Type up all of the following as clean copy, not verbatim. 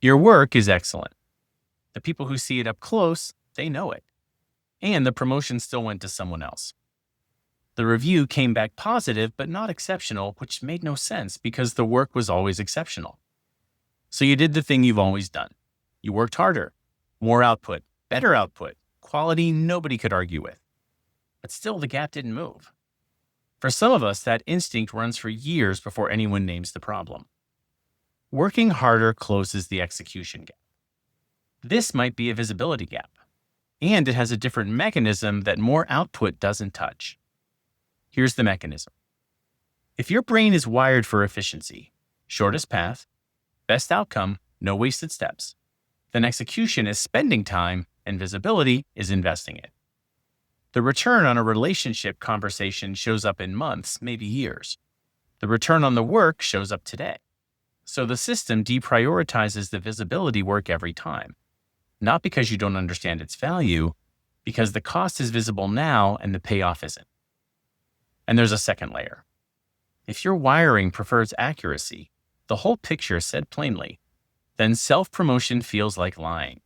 Your work is excellent. The people who see it up close, they know it. And the promotion still went to someone else. The review came back positive, but not exceptional, which made no sense because the work was always exceptional. So you did the thing you've always done. You worked harder, more output, better output, quality nobody could argue with. But still, the gap didn't move. For some of us, that instinct runs for years before anyone names the problem. Working harder closes the execution gap. This might be a visibility gap, and it has a different mechanism that more output doesn't touch. Here's the mechanism. If your brain is wired for efficiency, shortest path, best outcome, no wasted steps, then execution is spending time and visibility is investing it. The return on a relationship conversation shows up in months, maybe years. The return on the work shows up today. So the system deprioritizes the visibility work every time, not because you don't understand its value, because the cost is visible now and the payoff isn't. And there's a second layer. If your wiring prefers accuracy, the whole picture said plainly, then self-promotion feels like lying.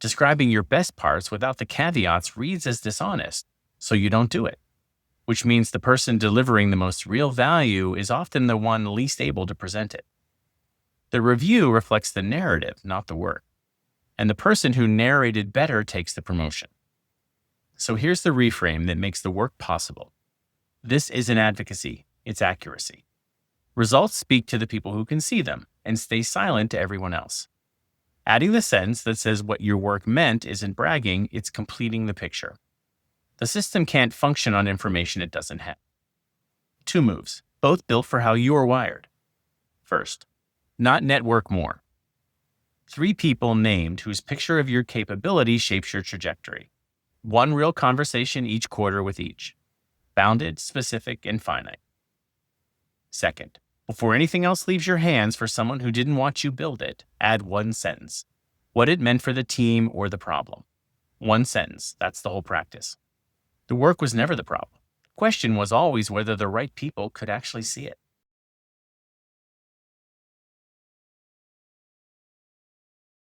Describing your best parts without the caveats reads as dishonest, so you don't do it, which means the person delivering the most real value is often the one least able to present it. The review reflects the narrative, not the work, and the person who narrated better takes the promotion. So here's the reframe that makes the work possible. This isn't advocacy, it's accuracy. Results speak to the people who can see them and stay silent to everyone else. Adding the sentence that says what your work meant isn't bragging, it's completing the picture. The system can't function on information it doesn't have. 2 moves, both built for how you are wired. First, not network more. 3 people named whose picture of your capability shapes your trajectory. 1 real conversation each quarter with each. Bounded, specific, and finite. Second, before anything else leaves your hands for someone who didn't watch you build it, add 1 sentence. What it meant for the team or the problem. 1 sentence, that's the whole practice. The work was never the problem. The question was always whether the right people could actually see it.